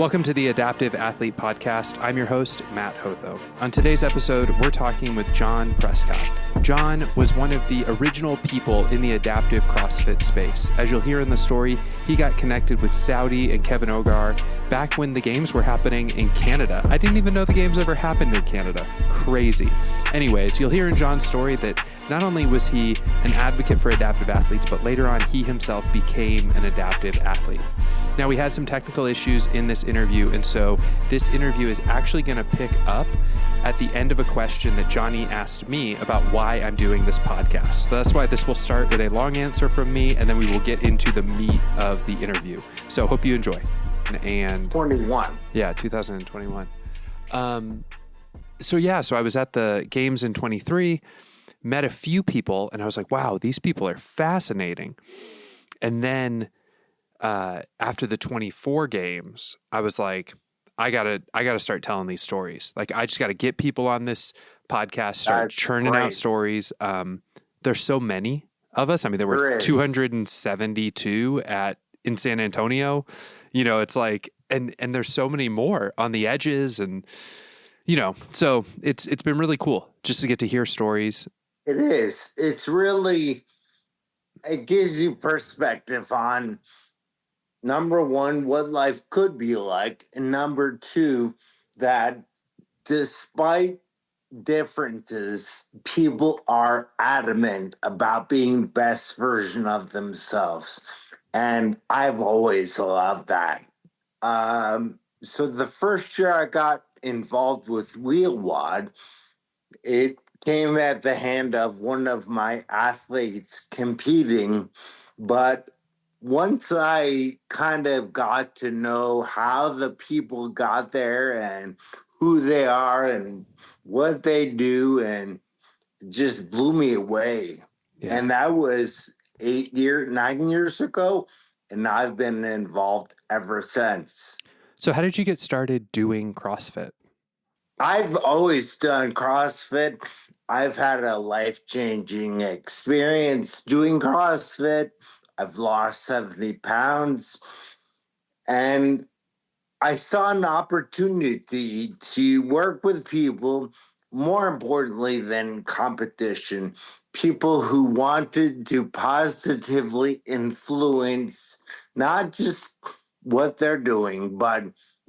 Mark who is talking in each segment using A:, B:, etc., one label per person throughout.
A: Welcome to the Adaptive Athlete Podcast. I'm your host, Matt Hotho. On today's episode, we're talking with John Prescott. John was one of the original people in the adaptive CrossFit space. As you'll hear in the story, he got connected with Saudi and Kevin Ogar back when the games were happening in Canada. I didn't even know the games ever happened in Canada. Crazy. Anyways, you'll hear in John's story that not only was he an advocate for adaptive athletes, but later on he himself became an adaptive athlete. Now, we had some technical issues in this interview, and so this interview is actually going to pick up at the end of a question that Johnny asked me about why I'm doing this podcast. So that's why this will start with a long answer from me, and then we will get into the meat of the interview. So hope you enjoy. And
B: 21.
A: Yeah, 2021. So I was at the games in 23, met a few people, and I was like, wow, these people are fascinating. And then after the 24 games, I was like, I gotta start telling these stories. Like, I just got to get people on this podcast, start churning out stories. There's so many of us. I mean, there were 272 in San Antonio. You know, it's like, and there's so many more on the edges, and so it's been really cool just to get to hear stories.
B: It is. It's really, it gives you perspective on, number one, what life could be like, and number two, that despite differences, people are adamant about being best version of themselves. And I've always loved that. So the first year I got involved with WheelWOD, it came at the hand of one of my athletes competing, but once I kind of got to know how the people got there and who they are and what they do, and just blew me away. Yeah. And that was 9 years ago, and I've been involved ever since.
A: So how did you get started doing CrossFit?
B: I've always done CrossFit. I've had a life-changing experience doing CrossFit. I've lost 70 pounds, and I saw an opportunity to work with people, more importantly than competition, people who wanted to positively influence not just what they're doing, but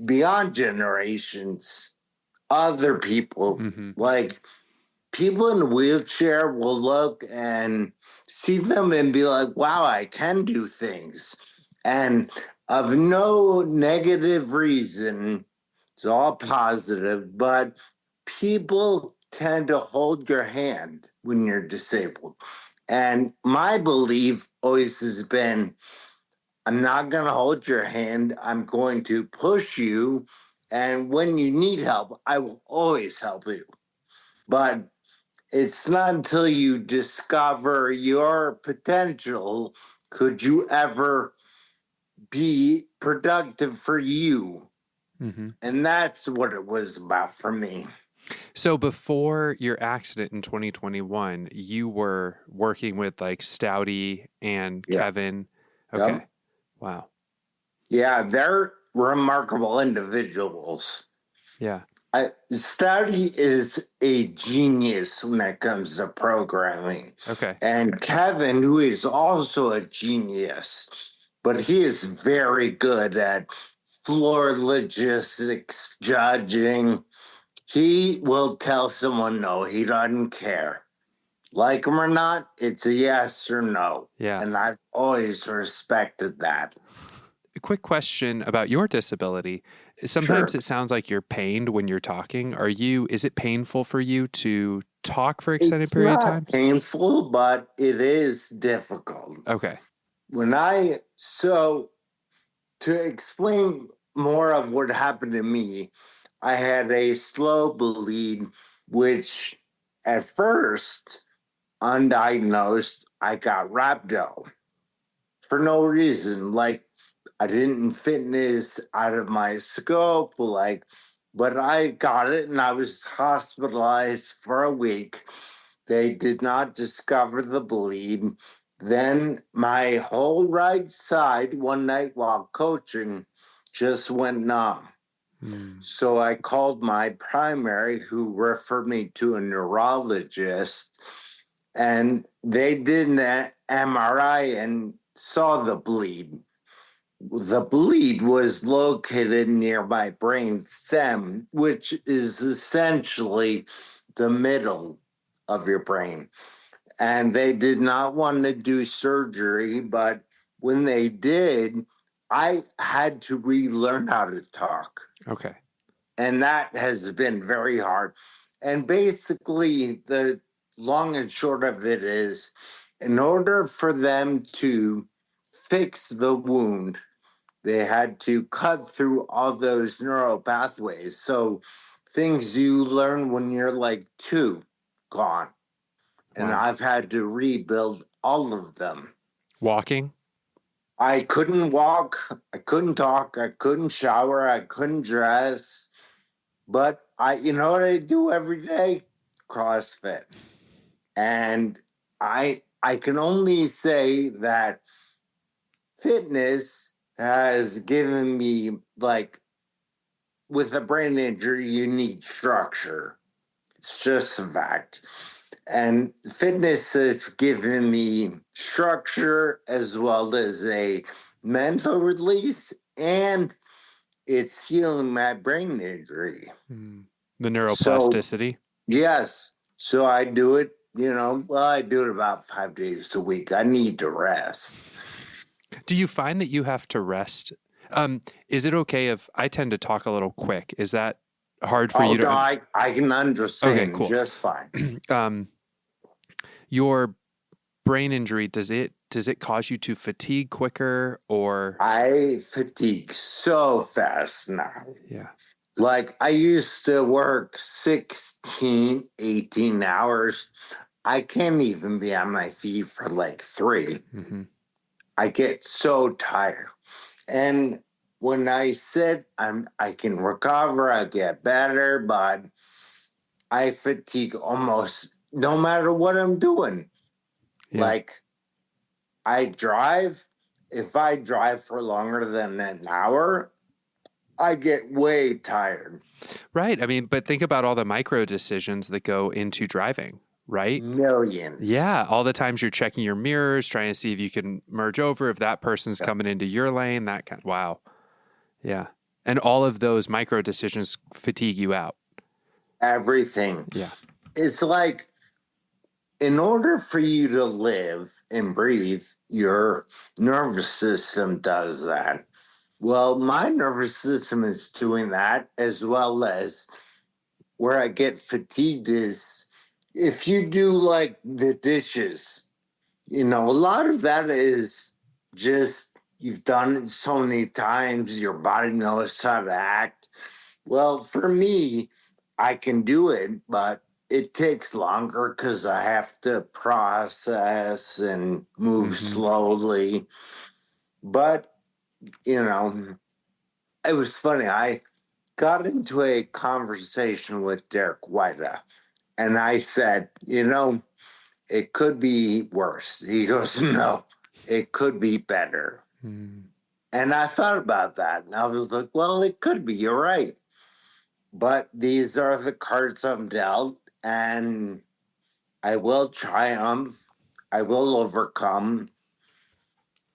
B: beyond generations, other people. Mm-hmm. Like, people in a wheelchair will look and see them and be like, wow, I can do things. And of no negative reason, it's all positive, but people tend to hold your hand when you're disabled. And my belief always has been, I'm not going to hold your hand. I'm going to push you. And when you need help, I will always help you. But it's not until you discover your potential could you ever be productive for you. Mm-hmm. And that's what it was about for me.
A: So before your accident in 2021, you were working with like Stouty and Kevin. Okay. Yep. Wow.
B: Yeah, they're remarkable individuals.
A: Yeah.
B: Stouty is a genius when it comes to programming.
A: Okay.
B: And Kevin, who is also a genius, but he is very good at floor logistics, judging. He will tell someone no, he doesn't care. Like him or not, it's a yes or no.
A: Yeah.
B: And I've always respected that.
A: A quick question about your disability. Sometimes It sounds like you're pained when you're talking. Is it painful for you to talk for extended period of time?
B: It's not painful, but it is difficult.
A: Okay.
B: So to explain more of what happened to me, I had a slow bleed, which at first, undiagnosed, I got rhabdo for no reason. Like, I didn't fitness out of my scope, but I got it and I was hospitalized for a week. They did not discover the bleed. Then my whole right side, one night while coaching, just went numb. So I called my primary, who referred me to a neurologist, and they did an MRI and saw the bleed. The bleed was located near my brain stem, which is essentially the middle of your brain. And they did not want to do surgery, but when they did, I had to relearn how to talk.
A: Okay.
B: And that has been very hard. And basically, the long and short of it is, in order for them to fix the wound, they had to cut through all those neural pathways. So things you learn when you're like 2, gone. And
A: Wow.
B: I've had to rebuild all of them.
A: Walking?
B: I couldn't walk, I couldn't talk, I couldn't shower, I couldn't dress. But you know what I do every day? CrossFit. And I can only say that fitness has given me, like, with a brain injury, you need structure. It's just a fact. And fitness has given me structure as well as a mental release, and it's healing my brain injury.
A: The
B: So,
A: neuroplasticity?
B: yes. So I do it, I do it about 5 days a week. I need to rest.
A: Do you find that you have to rest? Is it okay if I tend to talk a little quick? Is that hard for you to?
B: No, I can understand.
A: Okay, cool.
B: Just fine.
A: Your brain injury, does it cause you to fatigue quicker, or?
B: I fatigue so fast now.
A: Yeah.
B: Like, I used to work 16, 18 hours. I can't even be on my feet for like 3. I get so tired. And when I said I can recover, I get better, but I fatigue almost no matter what I'm doing.
A: Yeah.
B: Like, I drive. If I drive for longer than an hour, I get way tired.
A: Right. I mean, but think about all the micro decisions that go into driving, right?
B: Millions.
A: Yeah. All the times you're checking your mirrors, trying to see if you can merge over, if that person's coming into your lane, that kind. Wow. Yeah. And all of those micro decisions fatigue you out.
B: Everything.
A: Yeah.
B: It's like, in order for you to live and breathe, your nervous system does that. Well, my nervous system is doing that, as well as where I get fatigued is if you do like the dishes, a lot of that is just you've done it so many times, your body knows how to act. Well, for me, I can do it, but it takes longer because I have to process and move slowly. But, it was funny. I got into a conversation with Derek White, and I said, it could be worse. He goes, no, it could be better. And I thought about that, and I was like, well, it could be. You're right. But these are the cards I'm dealt, and I will triumph. I will overcome.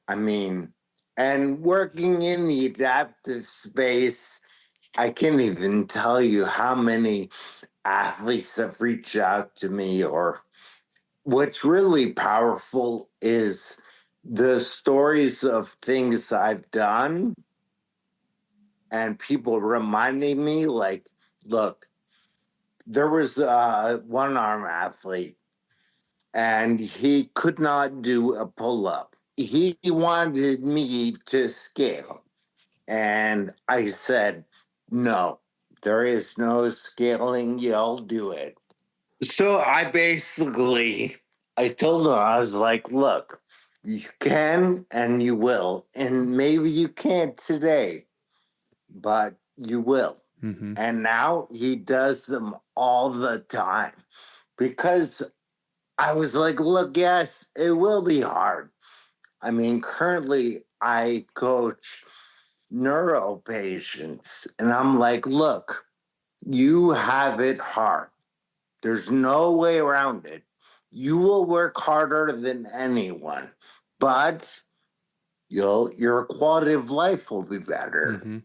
B: I mean, and working in the adaptive space, I can't even tell you how many athletes have reached out to me. Or what's really powerful is the stories of things I've done and people reminding me, like, look, there was a one-arm athlete and he could not do a pull-up. He wanted me to scale. And I said, no, there is no scaling. You'll do it. So I told him, I was like, look, you can and you will. And maybe you can't today, but you will. And now he does them all the time because I was like, look, yes, it will be hard. I mean, currently I coach neuro patients. And I'm like, look, you have it hard. There's no way around it. You will work harder than anyone, but your quality of life will be better.
A: Mm-hmm.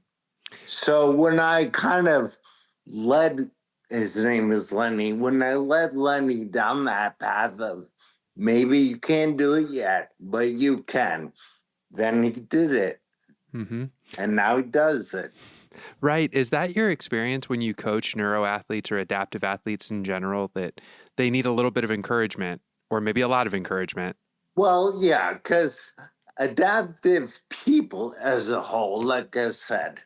B: So when I kind of led, his name is Lenny, when I led Lenny down that path of maybe you can't do it yet, but you can, then he did it.
A: Mm-hmm.
B: And now he does it.
A: Right. Is that your experience when you coach neuro athletes or adaptive athletes in general, that they need a little bit of encouragement or maybe a lot of encouragement?
B: Well, yeah, because adaptive people as a whole, like I said,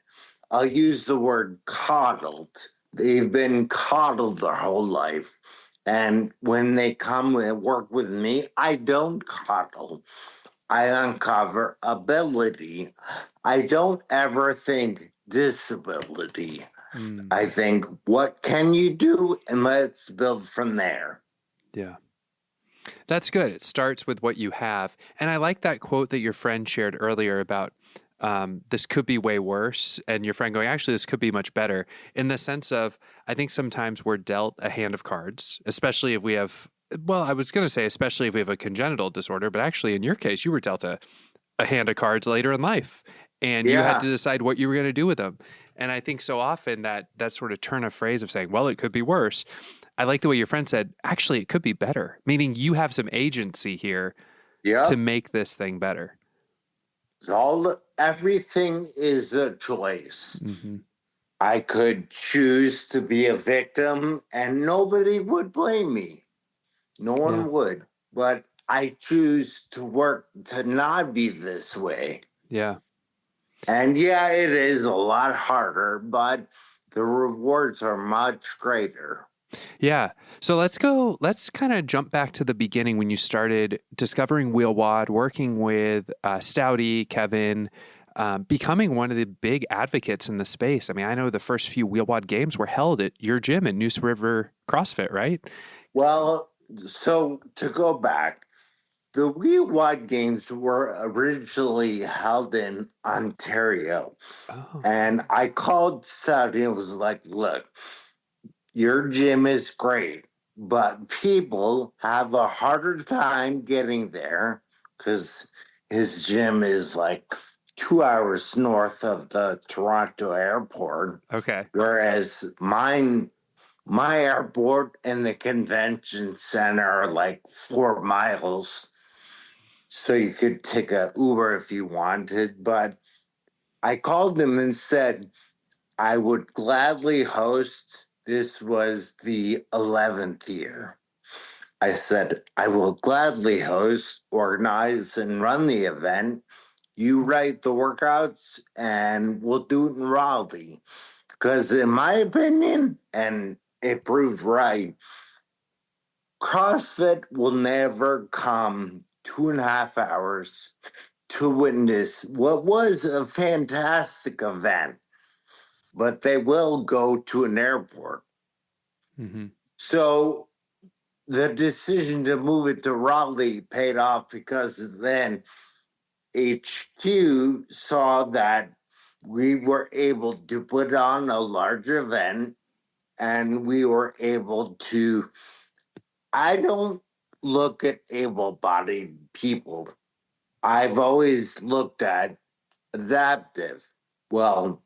B: I'll use the word coddled. They've been coddled their whole life. And when they come and work with me, I don't coddle. I uncover ability. I don't ever think disability.
A: Mm,
B: I think, what can you do? And let's build from there.
A: yeah. That's good. It starts with what you have. And I like that quote that your friend shared earlier about this could be way worse. And your friend going, actually, this could be much better, in the sense of, I think sometimes we're dealt a hand of cards, especially if we have, well, I was going to say, especially if we have a congenital disorder, but actually in your case, you were dealt a hand of cards later in life and you had
B: Yeah.
A: to decide what you were going to do with them. And I think so often that sort of turn of phrase of saying, well, it could be worse. I like the way your friend said, actually, it could be better, meaning you have some agency here to
B: Yep.
A: make this thing better.
B: Everything is a choice.
A: Mm-hmm.
B: I could choose to be a victim and nobody would blame me. No
A: Yeah.
B: one would. But I choose to work to not be this way.
A: Yeah.
B: And yeah, it is a lot harder, but the rewards are much greater.
A: Yeah. So let's kind of jump back to the beginning when you started discovering WheelWOD, working with Stouty, Kevin, becoming one of the big advocates in the space. I mean, I know the first few WheelWOD games were held at your gym at Neuse River CrossFit, right?
B: Well, so to go back, the WheelWOD games were originally held in Ontario.
A: Oh,
B: And I called Saudi and was like, look, your gym is great, but people have a harder time getting there because his gym is like 2 hours north of the Toronto airport,
A: okay.
B: whereas my airport and the convention center are like 4 miles. So you could take a Uber if you wanted. But I called them and said I would gladly host. This was the 11th year. I said, I will gladly host, organize, and run the event. You write the workouts, and we'll do it in Raleigh. Because, in my opinion, and it proved right, CrossFit will never come 2.5 hours to witness what was a fantastic event, but they will go to an airport.
A: Mm-hmm.
B: So the decision to move it to Raleigh paid off because then HQ saw that we were able to put on a large event and we were able to. I don't look at able bodied people. I've always looked at adaptive. Well,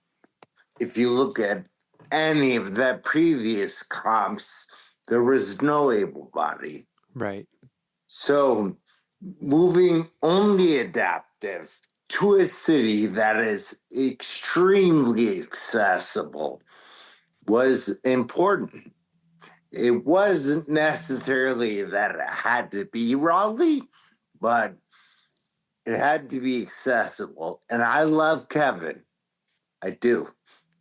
B: if you look at any of the previous comps, there was no able body.
A: Right.
B: So moving only adaptive to a city that is extremely accessible was important. It wasn't necessarily that it had to be Raleigh, but it had to be accessible. And I love Kevin. I do.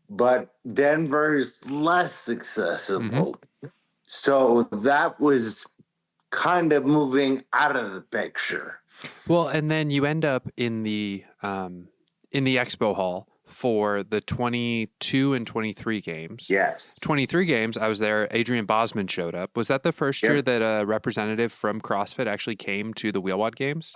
B: But Denver is less
A: Mm-hmm.
B: accessible. So that was kind of moving out of the picture.
A: Well, and then you end up in the expo hall for the 22 and 23 games.
B: Yes.
A: 23 games, I was there. Adrian Bosman showed up. Was that the first year
B: Yep.
A: that a representative from CrossFit actually came to the WheelWOD games?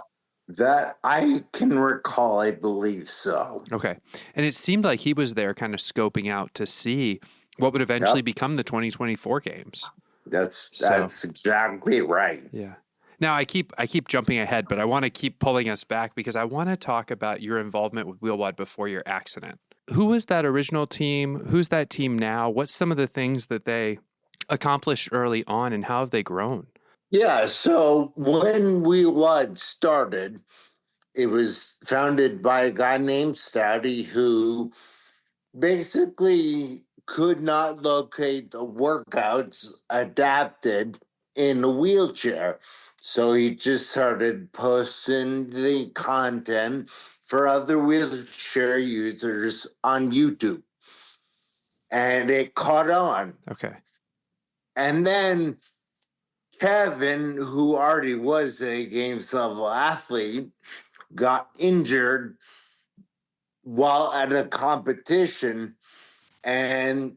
B: That I can recall, I believe so.
A: Okay. And it seemed like he was there kind of scoping out to see what would eventually
B: Yep,
A: become the 2024 games. So,
B: that's exactly right.
A: yeah. Now I keep jumping ahead, but I want to keep pulling us back because I want to talk about your involvement with WheelWOD before your accident. Who was that original team? Who's that team now? What's some of the things that they accomplished early on and how have they grown?
B: Yeah, so when WheelWOD started, it was founded by a guy named Stouty who basically could not locate the workouts adapted in a wheelchair. So he just started posting the content for other wheelchair users on YouTube. And it caught on.
A: Okay.
B: And then Kevin, who already was a games level athlete, got injured while at a competition. And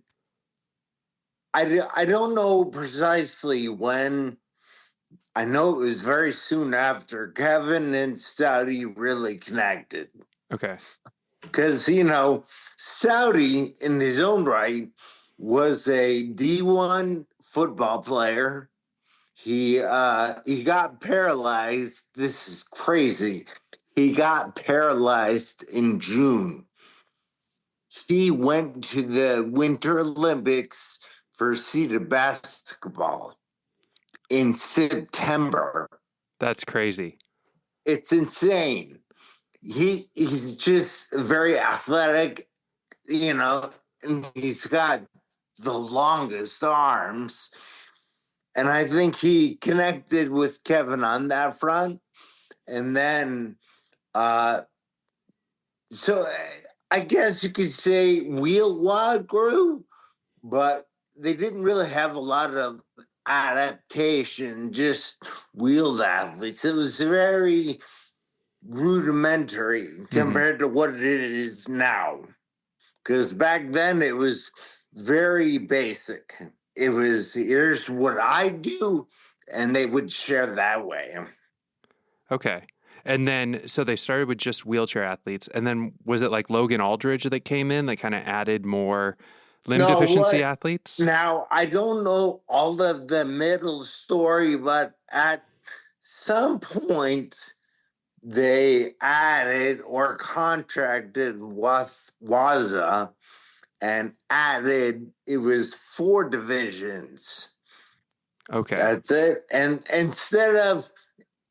B: I don't know precisely when. I know it was very soon after Kevin and Stouty really connected.
A: Okay.
B: Because, Stouty in his own right was a D1 football player. He got paralyzed. This is crazy. He got paralyzed in June. He went to the Winter Olympics for seated basketball in September.
A: That's crazy.
B: It's insane. He's just very athletic, and he's got the longest arms. And I think he connected with Kevin on that front. And then, so I guess you could say WheelWOD grew, but they didn't really have a lot of adaptation, just wheeled athletes. It was very rudimentary compared to what it is now. Because back then it was very basic. It was, here's what I do, and they would share that way.
A: Okay. And then, so they started with just wheelchair athletes. And then was it like Logan Aldridge that came in that kind of added more limb
B: No,
A: deficiency
B: what?
A: athletes?
B: Now, I don't know all of the middle story, but at some point, they added or contracted with Waza and added, it was 4 divisions.
A: Okay.
B: That's it. And instead of,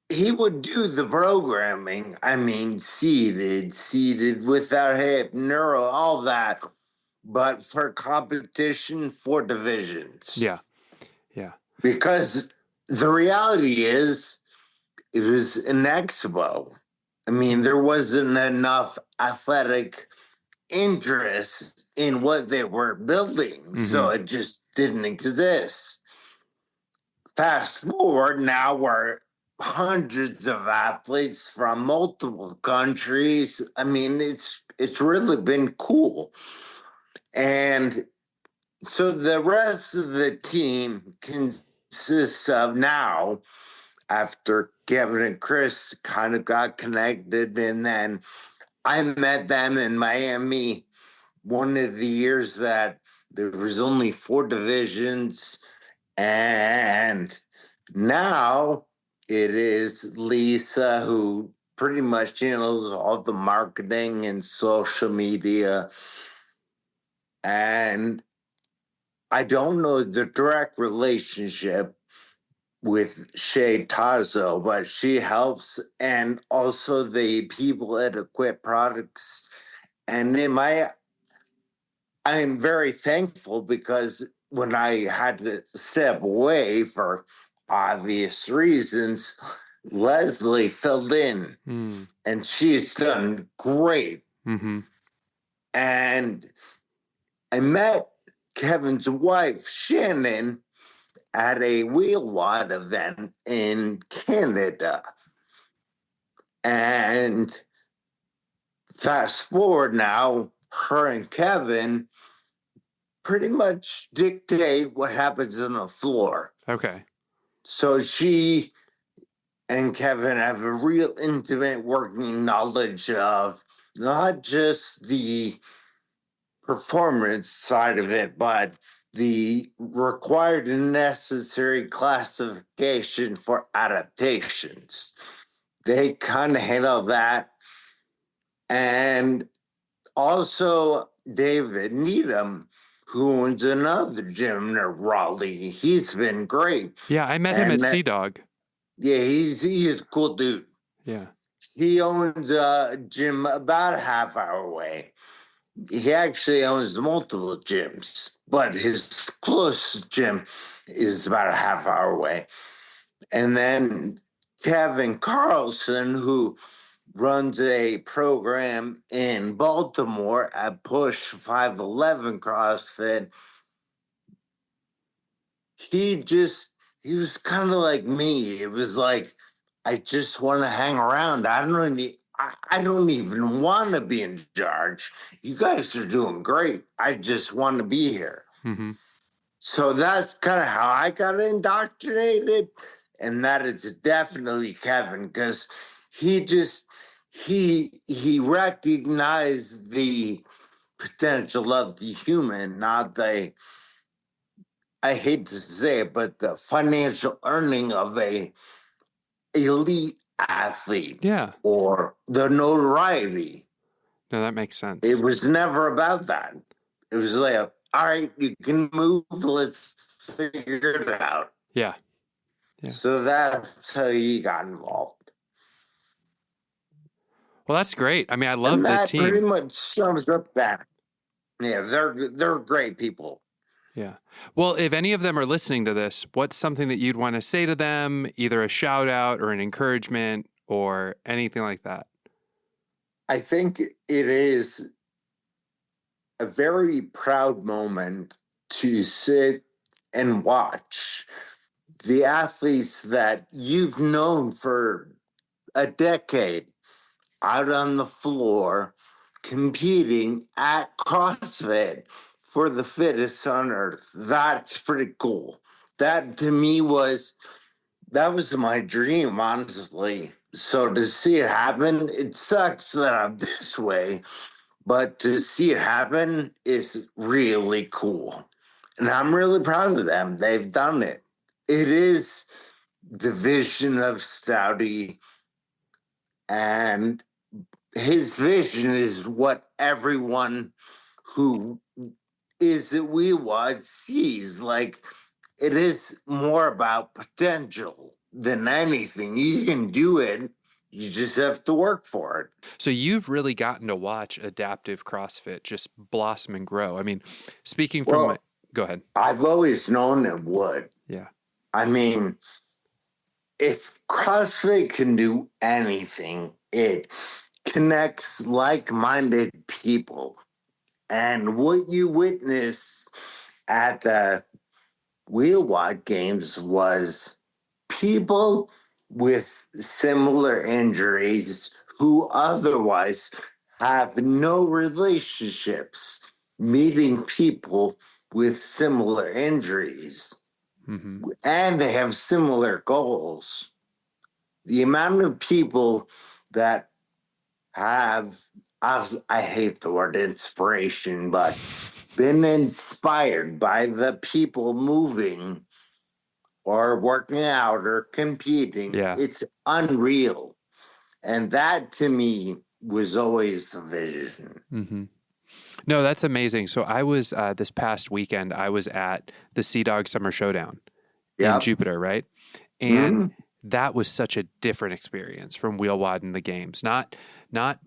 B: he would do the programming, I mean, seated without hip, neuro, all that. But for competition, 4 divisions.
A: Yeah. Yeah.
B: Because the reality is, it was an expo. I mean, there wasn't enough athletic interest in what they were building, so it just didn't exist. Fast forward, now we're hundreds of athletes from multiple countries. I mean, it's really been cool. And so the rest of the team consists of now, after Kevin and Chris kind of got connected, and then I met them in Miami one of the years that there was only 4 divisions, and now it is Lisa who pretty much handles all the marketing and social media. And I don't know the direct relationship with Shay Tazo, but she helps, and also the people at Equip Products. And I'm very thankful because when I had to step away for obvious reasons, Leslie filled in, and she's done great. And I met Kevin's wife, Shannon, at a WheelWOD event in Canada. And fast forward now, her and Kevin pretty much dictate what happens on the floor.
A: Okay.
B: So she and Kevin have a real intimate working knowledge of not just the performance side of it, but the required and necessary classification for adaptations. They kind of handle that. And also David Needham, who owns another gym in Raleigh. He's been great.
A: Yeah, I met him at Sea Dog.
B: Yeah, he's a cool dude.
A: Yeah.
B: He owns a gym about a half hour away. He actually owns multiple gyms, but his closest gym is about a half hour away. And then Kevin Carlson, who runs a program in Baltimore at Push 511 CrossFit, he was kind of like me. It was like, I just want to hang around. I don't even want to be in charge. You guys are doing great. I just want to be here.
A: Mm-hmm.
B: So that's kind of how I got indoctrinated. And that is definitely Kevin, because he recognized the potential of the human, not the, I hate to say it, but the financial earning of a elite athlete.
A: Yeah.
B: Or the notoriety.
A: No, that makes sense.
B: It was never about that. It was like, all right, you can move, let's figure it out.
A: Yeah. Yeah.
B: So that's how he got involved.
A: Well, that's great. I mean, I love
B: and
A: the
B: that
A: team.
B: pretty much sums up that. Yeah, they're great people.
A: Yeah. Well, if any of them are listening to this, what's something that you'd want to say to them, either a shout out or an encouragement or anything like that?
B: I think it is a very proud moment to sit and watch the athletes that you've known for a decade out on the floor competing at CrossFit for the fittest on earth. That's pretty cool. That to me was my dream, honestly. So to see it happen, it sucks that I'm this way, but to see it happen is really cool. And I'm really proud of them. They've done it. It is the vision of Stouty, and his vision is what everyone who is at WheelWOD sees. Like, it is more about potential than anything. You can do it. You just have to work for it.
A: So you've really gotten to watch adaptive CrossFit just blossom and grow. I mean, speaking from go ahead.
B: I've always known it would.
A: Yeah.
B: I mean, if CrossFit can do anything, it connects like-minded people. And what you witnessed at the WheelWOD games was people with similar injuries who otherwise have no relationships meeting people with similar injuries. Mm-hmm. And they have similar goals. The amount of people that have, I hate the word inspiration, but been inspired by the people moving or working out or competing, it's unreal. And that to me was always the vision.
A: Mm-hmm. No, that's amazing. So I was, this past weekend, I was at the Sea Dog Summer Showdown in Jupiter, right? And that was such a different experience from WheelWOD and the games. Not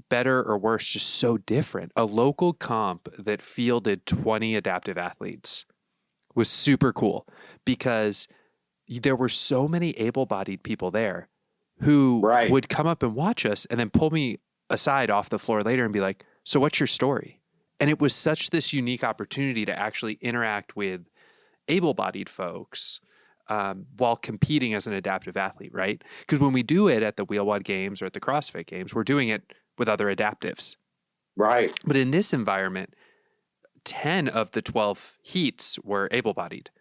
A: better or worse, just so different. A local comp that fielded 20 adaptive athletes was super cool because there were so many able-bodied people there who would come up and watch us and then pull me aside off the floor later and be like, so what's your story? And it was such this unique opportunity to actually interact with able-bodied folks while competing as an adaptive athlete, right? Because when we do it at the WheelWOD games or at the CrossFit games, we're doing it with other adaptives.
B: Right.
A: But in this environment, 10 of the 12 heats were able-bodied.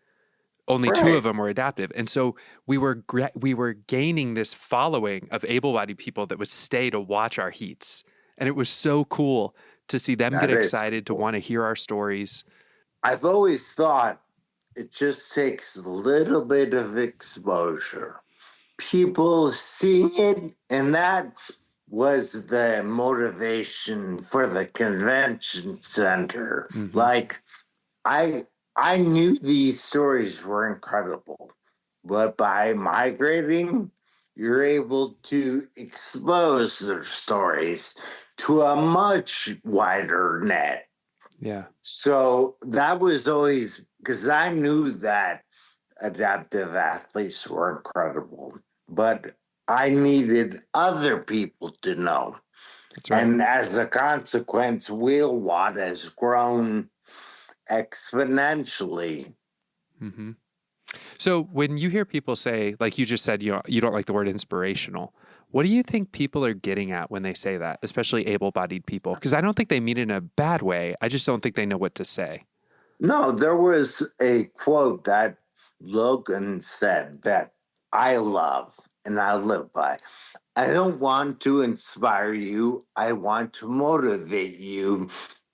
A: only two of
B: Right.
A: them were adaptive. And so we were gaining this following of able-bodied people that would stay to watch our heats. And it was so cool to see them get
B: That is
A: excited to
B: cool.
A: want to hear our stories.
B: I've always thought it just takes a little bit of exposure. People seeing it, and that was the motivation for the convention center.
A: Mm-hmm.
B: Like I knew these stories were incredible, but by migrating, you're able to expose their stories to a much wider net.
A: Yeah.
B: So that was always because I knew that adaptive athletes were incredible, but I needed other people to know.
A: That's right.
B: And as a consequence, WheelWOD has grown exponentially.
A: Mm-hmm. So when you hear people say, like you just said, you don't like the word inspirational, what do you think people are getting at when they say that, especially able-bodied people? Because I don't think they mean it in a bad way. I just don't think they know what to say.
B: No, there was a quote that Logan said that I love and I live by. I don't want to inspire you. I want to motivate you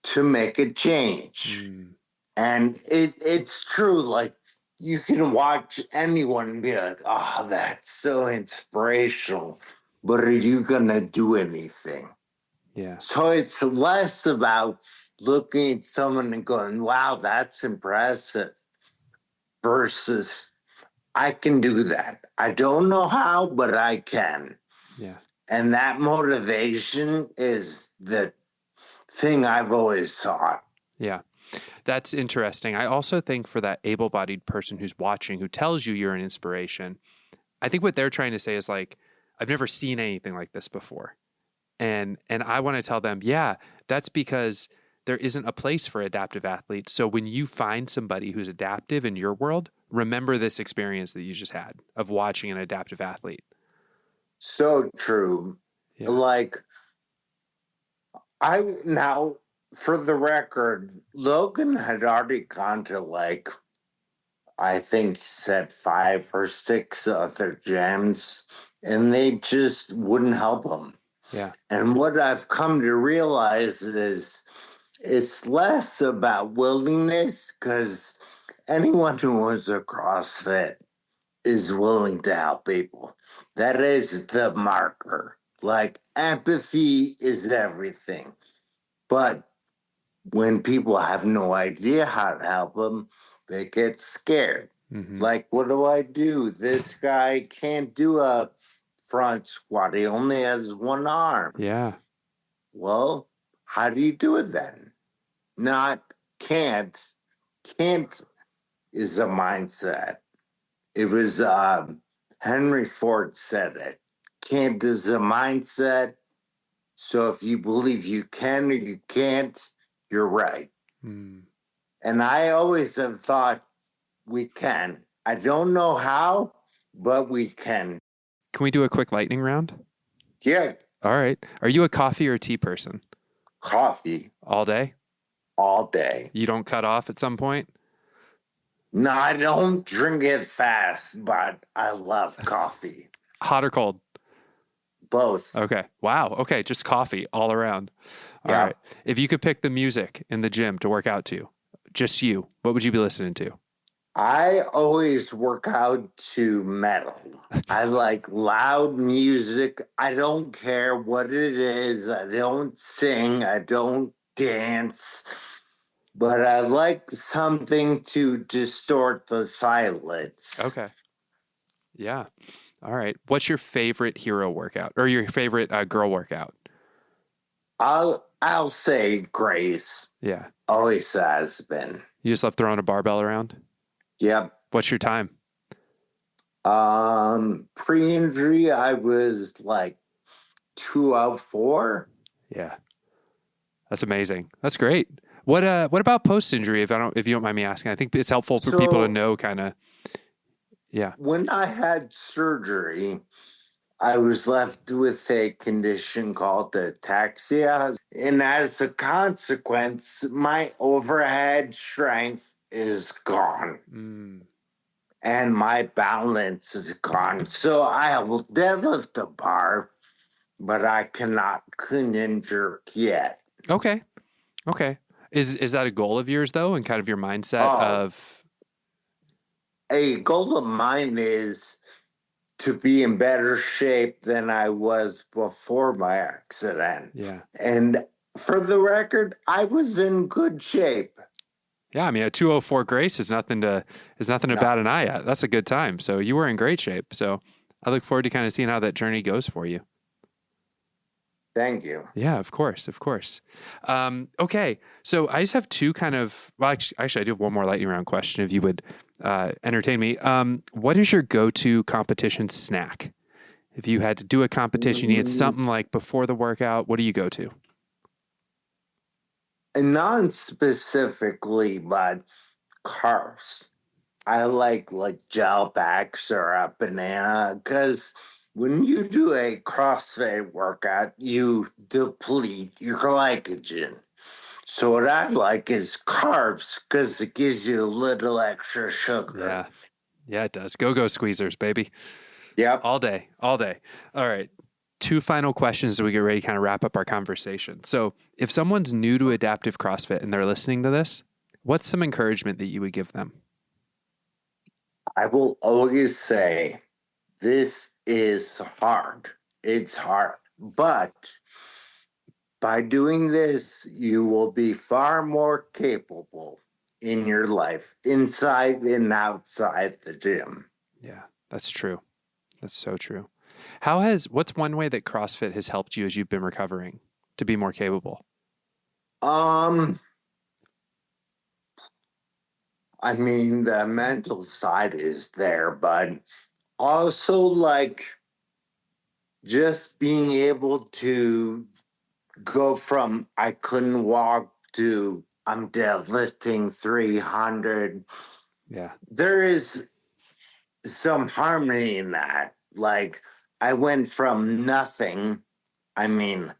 B: to make a change.
A: Mm,
B: And it's true. Like you can watch anyone and be like, oh, that's so inspirational. But are you going to do anything?
A: yeah.
B: So it's less about looking at someone and going, wow, that's impressive, versus I can do that. I don't know how, but I can.
A: Yeah.
B: And that motivation is the thing I've always thought.
A: Yeah. That's interesting. I also think for that able-bodied person who's watching, who tells you you're an inspiration, I think what they're trying to say is like, I've never seen anything like this before. And I want to tell them, yeah, that's because there isn't a place for adaptive athletes. So when you find somebody who's adaptive in your world, remember this experience that you just had of watching an adaptive athlete.
B: So true.
A: Yeah.
B: Like, now, for the record, Logan had already gone to like, I think said 5 or 6 other gyms, and they just wouldn't help him.
A: Yeah.
B: And what I've come to realize is it's less about willingness, because anyone who wants a CrossFit is willing to help people. That is the marker. Like empathy is everything. But when people have no idea how to help them, they get scared.
A: Mm-hmm.
B: Like, what do I do? This guy can't do a front squat. He only has one arm.
A: Yeah.
B: Well, how do you do it then? Not can't. Can't is a mindset. It was Henry Ford said it. Can't is a mindset. So if you believe you can or you can't, you're right.
A: Mm.
B: And I always have thought we can. I don't know how, but we can.
A: Can we do a quick lightning round?
B: Yeah,
A: All right. Are you a coffee or tea person?
B: coffee
A: All day?
B: all day.
A: You don't cut off at some point?
B: No, I don't drink it fast, but I love coffee.
A: Hot or cold?
B: Both.
A: Okay. Wow. Okay. Just coffee all around. All
B: Yeah.
A: right. If you could pick the music in the gym to work out to, just you, what would you be listening to?
B: I always work out to metal. I like loud music. I don't care what it is. I don't sing. I don't dance. But I like something to distort the silence.
A: Okay. Yeah. All right. What's your favorite hero workout or your favorite girl workout?
B: I'll say Grace.
A: Yeah.
B: Always has been.
A: You just love throwing a barbell around?
B: Yep.
A: What's your time?
B: Pre-injury, I was like 204.
A: Yeah. That's amazing. That's great. What about post injury if you don't mind me asking? I think it's helpful for people to know kind of. Yeah.
B: When I had surgery, I was left with a condition called ataxia. And as a consequence, my overhead strength is gone.
A: Mm.
B: and my balance is gone. So I will deadlift a bar, but I cannot clean and jerk yet.
A: Okay. Okay. Is that a goal of yours though, and kind of your mindset
B: Oh,
A: of?
B: a goal of mine is to be in better shape than I was before my accident.
A: Yeah.
B: And for the record, I was in good shape.
A: Yeah, I mean, a 204 Grace is nothing to
B: No,
A: bat an eye at. That's a good time. So you were in great shape. So I look forward to kind of seeing how that journey goes for you.
B: thank you.
A: Yeah, of course, of course. Okay, so I just have two kind of. Well, actually, I do have one more lightning round question. If you would entertain me, what is your go-to competition snack? If you had to do a competition, you need something like before the workout. What do you go to?
B: And non-specifically, but carbs. I like gel packs or a banana because when you do a CrossFit workout, you deplete your glycogen. So what I like is carbs because it gives you a little extra sugar.
A: Yeah, it does. Go squeezers, baby.
B: Yep.
A: All day, all day. All right. Two final questions as we get ready to kind of wrap up our conversation. So, if someone's new to adaptive CrossFit and they're listening to this, what's some encouragement that you would give them?
B: I will always say this is hard. It's hard. But by doing this, you will be far more capable in your life, inside and outside the gym.
A: Yeah, that's true. That's so true. What's one way that CrossFit has helped you as you've been recovering to be more capable?
B: I mean, the mental side is there, but also just being able to go from I couldn't walk to I'm deadlifting 300.
A: Yeah.
B: There is some harmony in that. Like I went from nothing. I mean,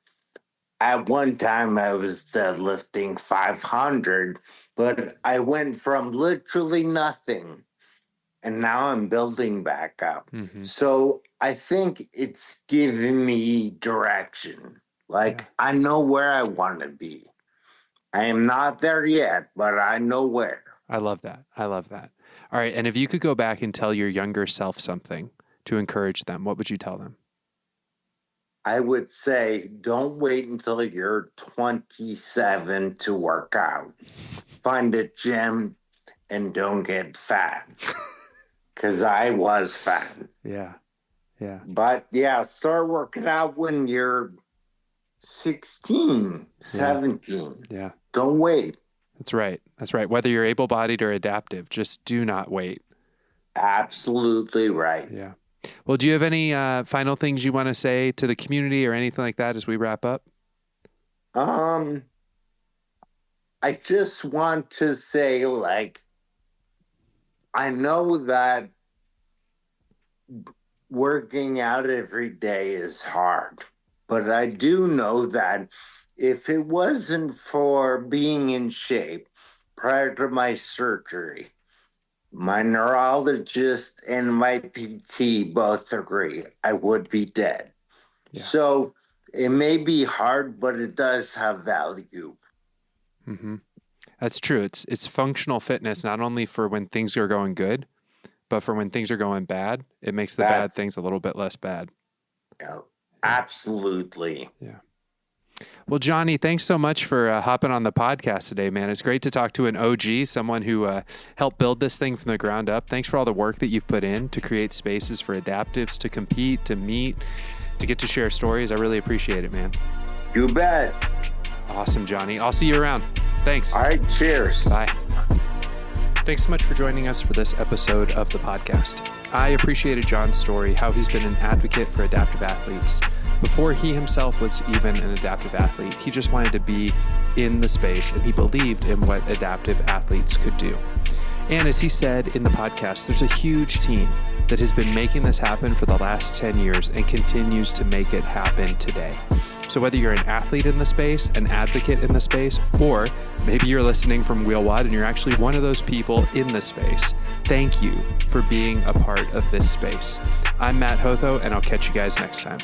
B: at one time I was deadlifting 500, but I went from literally nothing and now I'm building back up.
A: Mm-hmm.
B: So I think it's giving me direction. I know where I want to be. I am not there yet, but I know where.
A: I love that. I love that. All right. And if you could go back and tell your younger self something to encourage them, what would you tell them?
B: I would say don't wait until you're 27 to work out. Find a gym and don't get fat. Because I was fat.
A: Yeah. Yeah.
B: But start working out when you're 16, 17.
A: Yeah.
B: Don't wait.
A: That's right. That's right. Whether you're able-bodied or adaptive, just do not wait.
B: Absolutely right.
A: Yeah. Well, do you have any final things you want to say to the community or anything like that as we wrap up?
B: I just want to say, I know that working out every day is hard, but I do know that if it wasn't for being in shape prior to my surgery, my neurologist and my PT both agree I would be dead. Yeah. So it may be hard, but it does have value.
A: Mm-hmm. That's true. It's functional fitness, not only for when things are going good, but for when things are going bad. It makes the bad things a little bit less bad.
B: Yeah, absolutely.
A: Yeah. Well, Johnny, thanks so much for hopping on the podcast today, man. It's great to talk to an OG, someone who helped build this thing from the ground up. Thanks for all the work that you've put in to create spaces for adaptives to compete, to meet, to get to share stories. I really appreciate it, man.
B: You bet.
A: Awesome, Johnny. I'll see you around. Thanks.
B: All right, cheers.
A: Bye. Thanks so much for joining us for this episode of the podcast. I appreciated John's story, how he's been an advocate for adaptive athletes. Before he himself was even an adaptive athlete, he just wanted to be in the space and he believed in what adaptive athletes could do. And as he said in the podcast, there's a huge team that has been making this happen for the last 10 years and continues to make it happen today. So whether you're an athlete in the space, an advocate in the space, or maybe you're listening from WheelWOD and you're actually one of those people in the space, thank you for being a part of this space. I'm Matt Hotho, and I'll catch you guys next time.